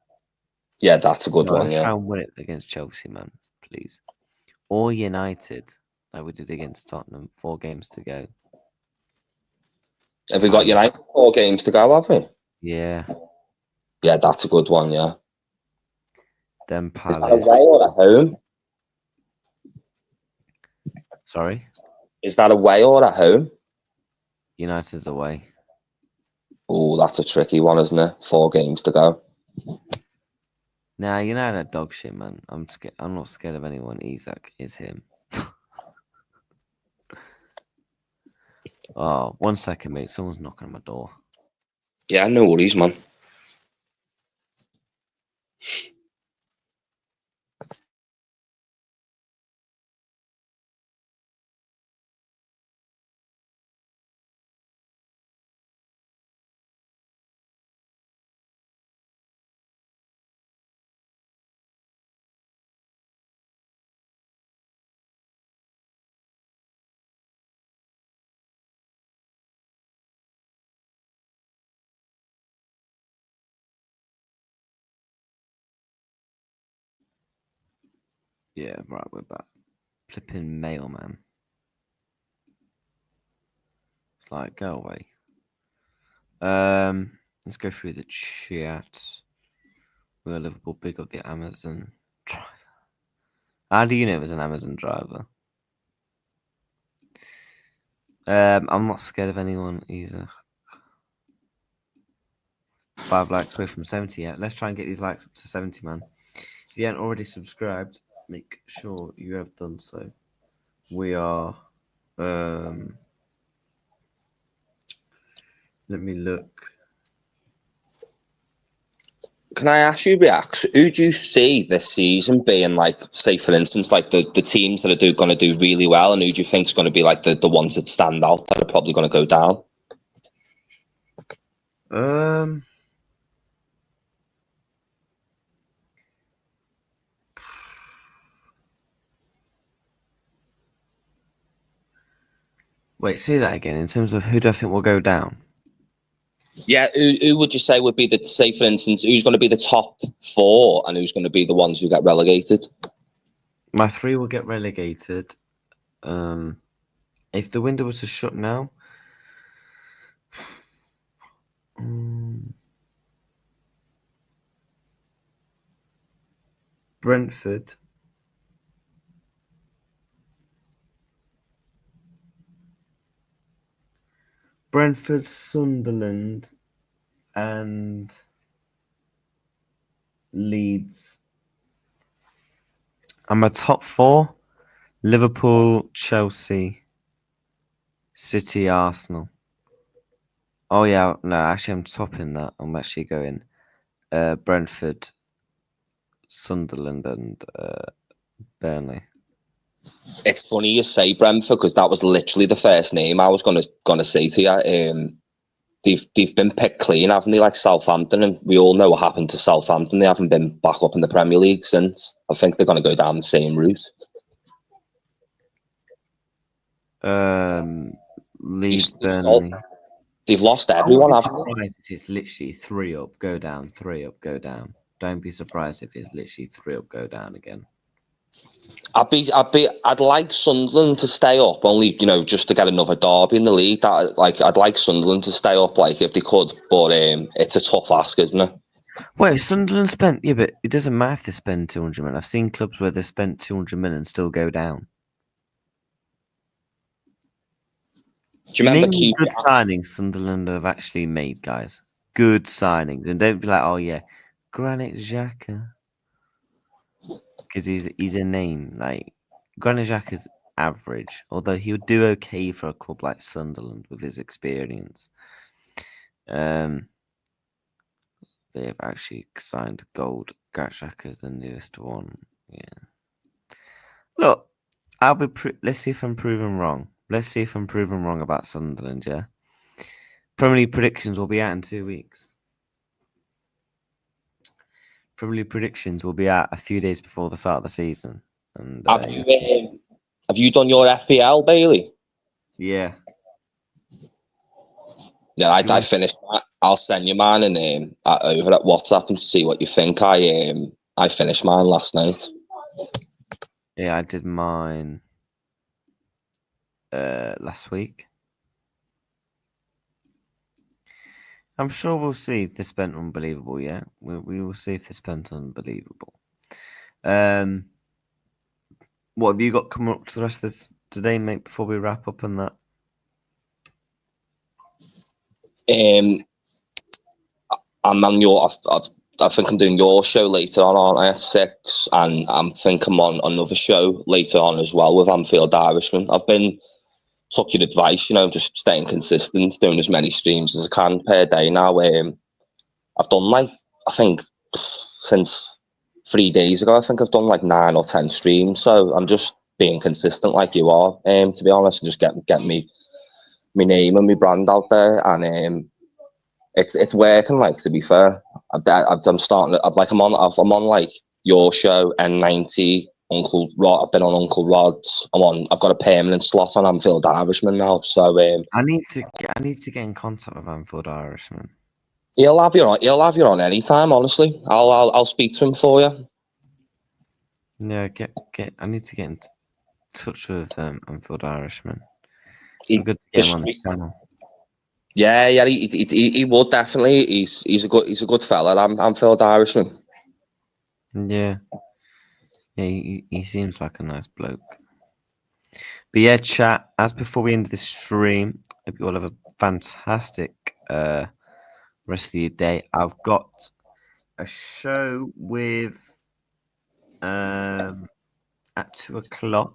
Yeah, that's a good one. Let's Yeah, try and win it against Chelsea, man, please. Or United, like we did against Tottenham. 4 games to go. have we got United 4 games to go? Have we? Yeah. Yeah, that's a good one. Yeah. Then Is that Palace. away or at home? Sorry, Is that away or at home? United's away. Oh, that's a tricky one, isn't it? 4 games to go. Nah, United are dog shit, man. I'm scared. I'm not scared of anyone. Isak is him. Oh, 1 second, mate. Someone's knocking on my door. Yeah, no worries, man. Yeah, right. We're back. Flipping mailman. It's like go away. Let's go through the chat. Will Liverpool pick up the Amazon driver? How do you know it was an Amazon driver? I'm not scared of anyone, Isak. 5 likes away from 70 yet. Let's try and get these likes up to 70, man. If you haven't already subscribed, make sure you have done so. We are... let me look. Can I ask you, Reax, who do you see this season being like, say, for instance, like the teams that are going to do really well, and who do you think is going to be like the ones that stand out that are probably going to go down? Wait, say that again. In terms of who do I think will go down? Yeah, who would you say would be the, say, for instance, who's going to be the top 4 and who's going to be the ones who get relegated? My 3 will get relegated. If the window was to shut now, Brentford, Sunderland, and Leeds. And my top 4: Liverpool, Chelsea, City, Arsenal. Oh yeah, no, actually I'm topping that. I'm actually going Brentford, Sunderland, and Burnley. It's funny you say Brentford because that was literally the first name I was gonna say to you. They've been picked clean, haven't they? Like Southampton, and we all know what happened to Southampton. They haven't been back up in the Premier League since. I think they're going to go down the same route. Leeds, Burnley. They've lost everyone. I'd be surprised if it's literally 3 up, go down, 3 up, go down. Don't be surprised if it's literally 3 up, go down again. I'd like Sunderland to stay up, only just to get another derby in the league. I'd like Sunderland to stay up, like if they could, but it's a tough ask, isn't it? Wait, Sunderland spent, yeah, but it doesn't matter if they spend 200 million. I've seen clubs where they spent 200 million and still go down. Do you remember good signings Sunderland have actually made, guys? Good signings, and don't be like, oh yeah, Granit Xhaka. Because he's a name. Like Granit Xhaka's average, although he would do okay for a club like Sunderland with his experience. They have actually signed gold. Granit Xhaka is the newest one. Yeah. Look, let's see if I'm proven wrong. Let's see if I'm proven wrong about Sunderland. Yeah. Premier League predictions will be out in 2 weeks. Premier League predictions will be out a few days before the start of the season. And have you done your FPL, Bailey? Yeah. Yeah, I finished that. I'll send you mine and over at WhatsApp and see what you think. I finished mine last night. Yeah, I did mine last week. I'm sure we'll see if they spent unbelievable. Yeah, we will see if they spent unbelievable. What have you got coming up to the rest of this today, mate? Before we wrap up on that, I'm on your. I think I'm doing your show later on, aren't I? At 6, and I'm thinking I'm on another show later on as well with Anfield Irishman. I've took your advice, just staying consistent, doing as many streams as I can per day now. I've done I think since 3 days ago, I think I've done 9 or 10 streams. So I'm just being consistent like you are, to be honest, and just get me my name and my brand out there. And it's working, to be fair. I'm starting, I'm on your show, N90, Uncle Rod. I've been on Uncle Rod's. I've got a permanent slot on Anfield Irishman now. So I need to get in contact with Anfield Irishman. He'll have you on anytime. Honestly, I'll speak to him for you. Yeah, I need to get in touch with Anfield Irishman. Good to get him on the channel. Yeah, he would definitely. He's a good fella. Anfield Irishman. Yeah. Yeah, he seems like a nice bloke. But yeah, chat, as before we end this stream, hope you all have a fantastic rest of your day. I've got a show with at 2:00.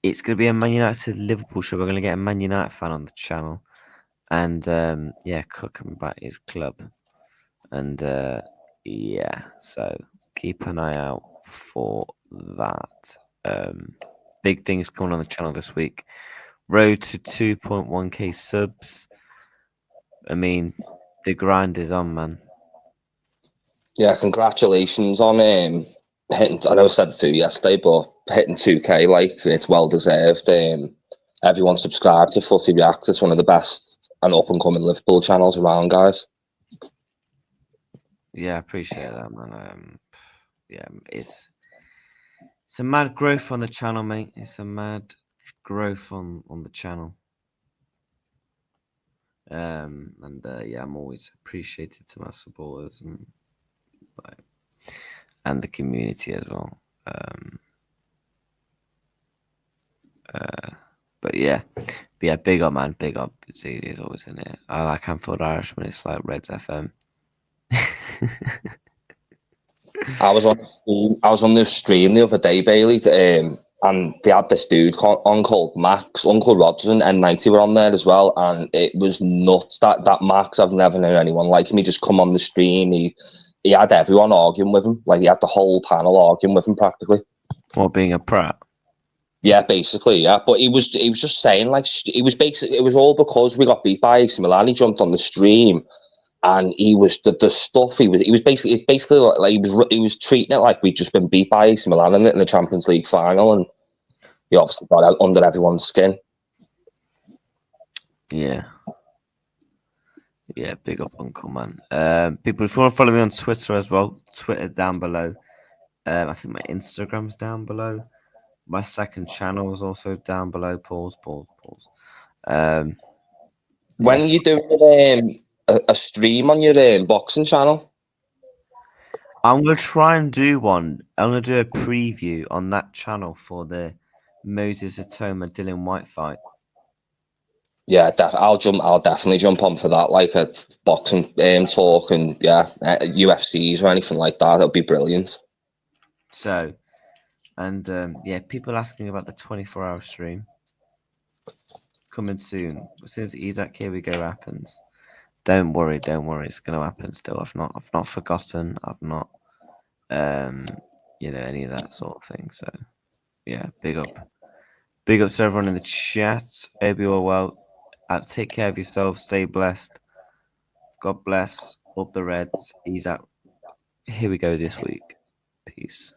It's going to be a Man United Liverpool show. We're going to get a Man United fan on the channel. And yeah, cooking about his club. And yeah, so keep an eye out for that. Big things coming on the channel this week. Road to 2.1k subs. I mean, the grind is on, man. Yeah, congratulations on hitting. I know I said it to you yesterday, but hitting 2k, like, it's well deserved. Everyone subscribe to Footy React. It's one of the best and up and coming Liverpool channels around, guys. Yeah, I appreciate that, man. Yeah, it's a mad growth on the channel, mate. It's a mad growth on the channel. And yeah, I'm always appreciated to my supporters and the community as well. But yeah, big up, man, big up. It's easy as always in it. I like Anfield Irishman. It's like Reds FM. I was on the stream the other day, Bailey, and they had this dude on called Max. Uncle Rods and N90 were on there as well, and it was nuts. That Max, I've never known anyone like him. He just come on the stream. He had everyone arguing with him. Like, he had the whole panel arguing with him practically. What, being a prat? Yeah, basically, yeah. But he was just saying, like, it was all because we got beat by AC Milan. He jumped on the stream. And he was the stuff he was basically like he was treating it like we'd just been beat by AC Milan in the Champions League final, and he obviously got out under everyone's skin. Yeah, big up, Uncle, man. People, if you want to follow me on Twitter as well, Twitter down below. I think my Instagram's down below. My second channel is also down below. Pause. When are you doing a stream on your boxing channel? I'm gonna try and do one. I'm gonna do a preview on that channel for the Moses Atoma Dylan White fight. Yeah, I'll definitely jump on for that, like a boxing talk and UFCs or anything like that. That'll be brilliant. So, and yeah, people asking about the 24-hour stream coming soon. As soon as Isak Here We Go happens, don't worry, it's gonna happen still. I've not forgotten. I've not any of that sort of thing. So yeah, big up to everyone in the chat. Hope you all well. Take care of yourself. Stay blessed. God bless. Up the Reds. Isak. Here we go this week. Peace.